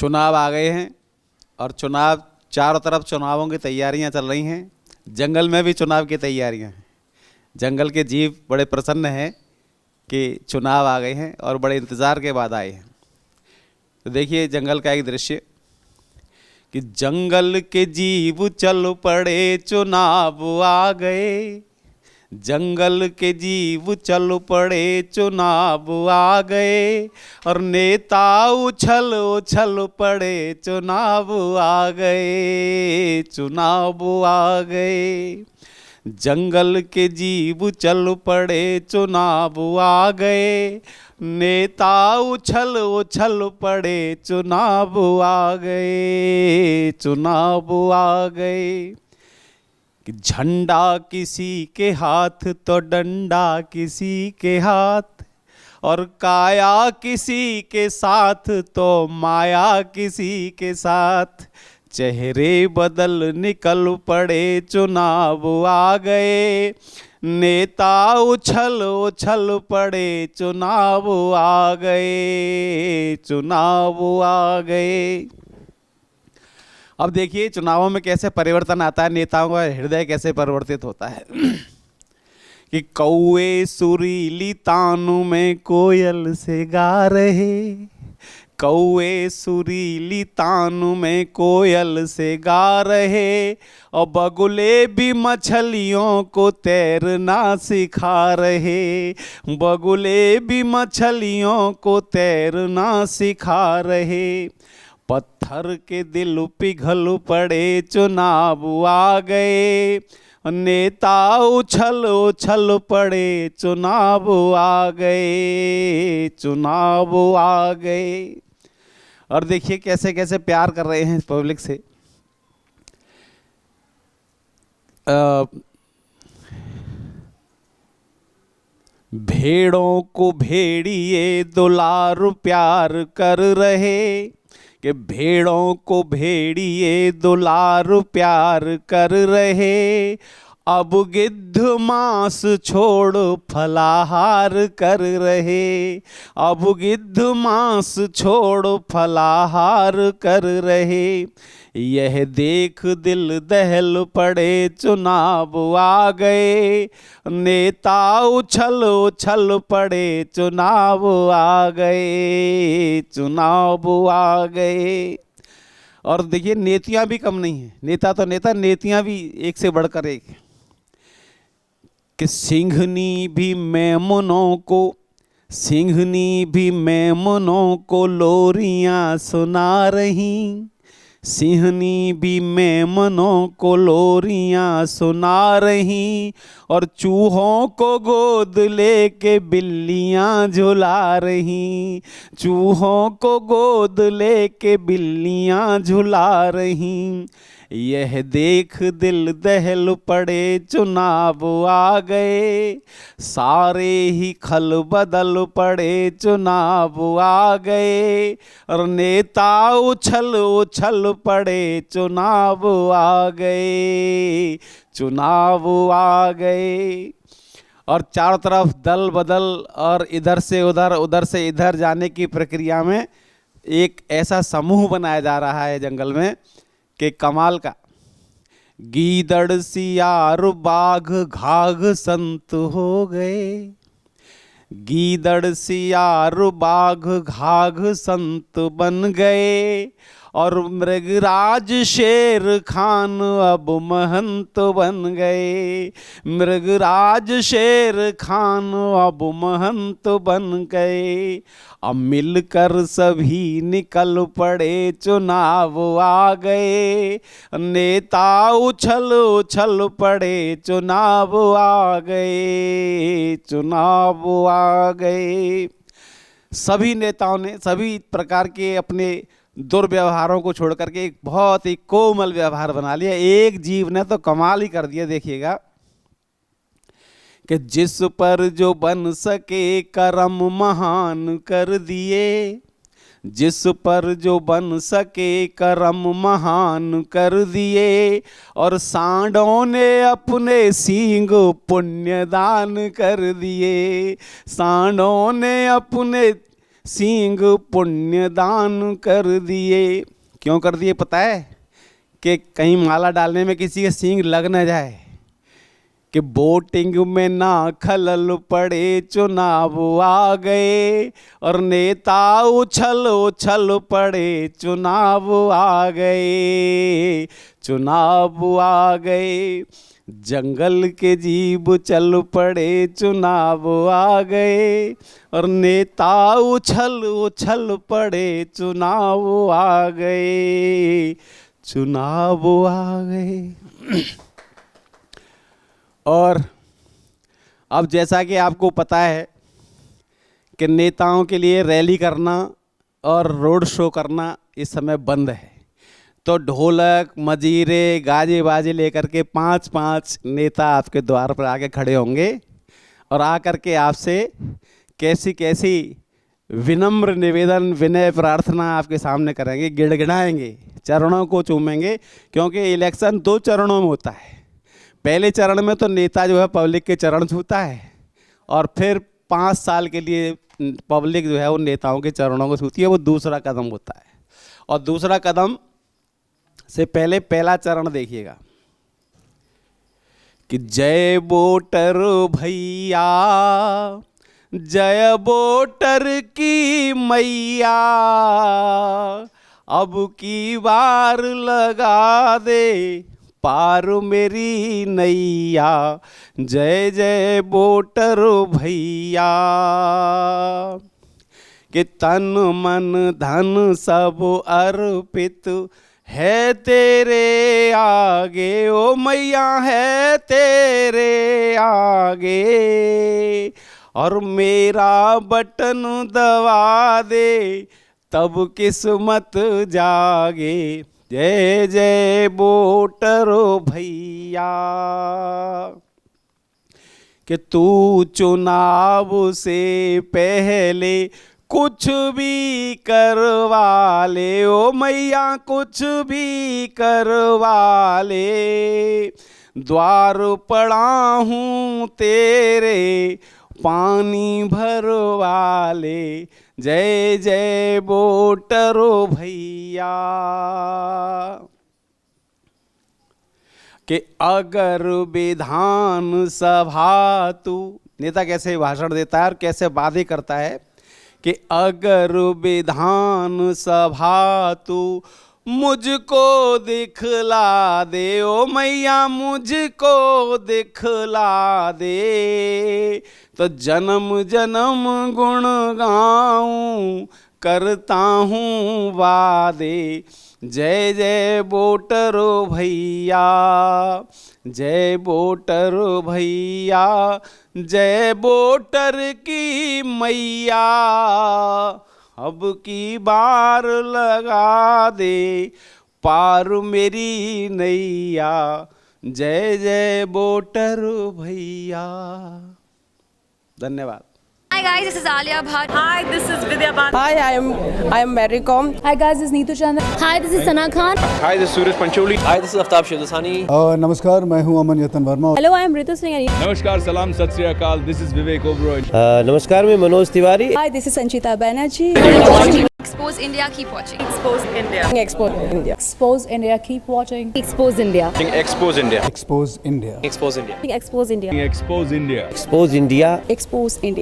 चुनाव आ गए हैं और चुनाव, चारों तरफ चुनावों की तैयारियां चल रही हैं। जंगल में भी चुनाव की तैयारियां हैं। जंगल के जीव बड़े प्रसन्न हैं कि चुनाव आ गए हैं और बड़े इंतज़ार के बाद आए हैं। तो देखिए जंगल का एक दृश्य कि जंगल के जीव चल पड़े चुनाव आ गए, जंगल के जीव चल पड़े चुनाव आ गए, और नेता उछल उछल पड़े चुनाव आ गए, चुनाव आ गए। जंगल के जीव चल पड़े चुनाव आ गए, नेता उछल उछल पड़े चुनाव आ गए, चुनाव आ गए। कि झंडा किसी के हाथ तो डंडा किसी के हाथ, और काया किसी के साथ तो माया किसी के साथ, चेहरे बदल निकल पड़े चुनाव आ गए, नेता उछल उछल पड़े चुनाव आ गए, चुनाव आ गए। अब देखिए चुनावों में कैसे परिवर्तन आता है, नेताओं का हृदय कैसे परिवर्तित होता है। कि कौए सुरीली तानों में कोयल से गा रहे, कौए सुरीली तानों में कोयल से गा रहे, और बगुले भी मछलियों को तैरना सिखा रहे, बगुले भी मछलियों को तैरना सिखा रहे। पत्थर के दिल पिघल पड़े चुनाव आ गए, नेता उछल उछल पड़े चुनाव आ गए, चुनाव आ गए। और देखिए कैसे कैसे प्यार कर रहे हैं पब्लिक से। भेड़ों को भेड़िए दुलार प्यार कर रहे, कि भेड़ों को भेड़िए दुलार प्यार कर रहे, अब गिद्ध मांस छोड़ फलाहार कर रहे, अब गिद्ध मांस छोड़ फलाहार कर रहे। यह देख दिल दहल पड़े चुनाव आ गए, नेता उछल उछल पड़े चुनाव आ गए, चुनाव आ गए। और देखिए नीतियां भी कम नहीं है, नेता तो नेता, नीतियां भी एक से बढ़कर एक। कि सिंघनी भी मेमनों को, सिंघनी भी मेमनों को लोरियां सुना रही, सिंहनी भी मेमनों को लोरियां सुना रही, और चूहों को गोद लेके बिल्लियां झुला रही, चूहों को गोद लेके बिल्लियां झुला रही। यह देख दिल दहल पड़े चुनाव आ गए, सारे ही खल बदल पड़े चुनाव आ गए, और नेता उछल उछल पड़े चुनाव आ गए, चुनाव आ गए। और चारों तरफ दल बदल और इधर से उधर उधर से इधर जाने की प्रक्रिया में एक ऐसा समूह बनाया जा रहा है जंगल में कि कमाल का। गीदड़ सियार बाघ घाघ संत हो गए, गीदड़ सियार बाघ घाघ संत बन गए, और मृगराज शेर खान अब महंत बन गए, मृगराज शेर खान अब महंत बन गए। अब मिलकर सभी निकल पड़े चुनाव आ गए, नेता उछल उछल पड़े चुनाव आ गए, चुनाव आ गए। सभी नेताओं ने सभी प्रकार के अपने दुर्व्यवहारों को छोड़ करके एक बहुत ही कोमल व्यवहार बना लिया। एक जीव ने तो कमाल ही कर दिया। देखिएगा कि जिस पर जो बन सके करम महान कर दिए, जिस पर जो बन सके करम महान कर दिए, और सांडों ने अपने सींग पुण्य दान कर दिए, सांडों ने अपने सींग पुण्य दान कर दिए। क्यों कर दिए पता है? कि कहीं माला डालने में किसी के सींग लग न जाए, कि वोटिंग में ना खलल पड़े, चुनाव आ गए और नेता उछल उछल पड़े, चुनाव आ गए, चुनाव आ गए। जंगल के जीव चल पड़े, चुनाव आ गए और नेता उछल उछल पड़े, चुनाव आ गए, चुनाव आ गए। और अब जैसा कि आपको पता है कि नेताओं के लिए रैली करना और रोड शो करना इस समय बंद है, तो ढोलक मजीरे गाजे बाजे लेकर के 5-5 नेता आपके द्वार पर आके खड़े होंगे और आकर के आपसे कैसी कैसी विनम्र निवेदन विनय प्रार्थना आपके सामने करेंगे, गिड़गिड़ाएंगे, चरणों को चूमेंगे। क्योंकि इलेक्शन 2 चरणों में होता है। पहले चरण में तो नेता जो है पब्लिक के चरण छूता है और फिर 5 साल के लिए पब्लिक जो है वो नेताओं के चरणों को छूती है। वो दूसरा कदम होता है। और दूसरा कदम से पहले पहला चरण देखिएगा कि जय वोटर भैया, जय वोटर की मैया, अब की बार लगा दे पार मेरी नैया, जय जय वोटर भैया। कि तन मन धन सब अर्पित है तेरे आगे, ओ मैया है तेरे आगे, और मेरा बटन दबा दे तब किस्मत जागे, जय जय वोटर भैया। कि तू चुनाव से पहले कुछ भी करवा ले, ओ मैया कुछ भी करवा ले, द्वार पड़ा हूँ तेरे पानी भरवा ले, जय जय वोटर भैया। कि अगर विधान सभा तू, नेता कैसे भाषण देता है और कैसे वादे करता है कि अगर विधान सभा तू मुझको दिखला दे, ओ मैया मुझको दिखला दे, तो जन्म जन्म गुण गाऊं करता हूँ वादे, जय जय वोटर भैया, जय वोटर भैया, जय वोटर की मैया, अब की बार लगा दे पार मेरी नैया, जय जय वोटर भैया। धन्यवाद। Hi guys, this is Alia Bhatt. Hi, this is Vidya Bhatt. Hi, I am Mary Com. Hi guys, this is Neetu Chandra. Hi, this is Sana Khan. Hi, this is Suraj Pancholi. Hi, this is Aftab Shivdasani. नमस्कार, मैं हूं अमन यतन Verma. Hello, I am Ritu Singh. नमस्कार, सलाम, सत श्री अकाल. This is Vivek Oberoi. नमस्कार, मैं Manoj Tiwari. Hi, this is Sanchita Banerjee. Expose India, keep watching. Expose India. Expose India. Expose India, keep watching. Expose India. Expose India. Expose India. Expose India. Expose India. Expose India. Expose India. Expose India.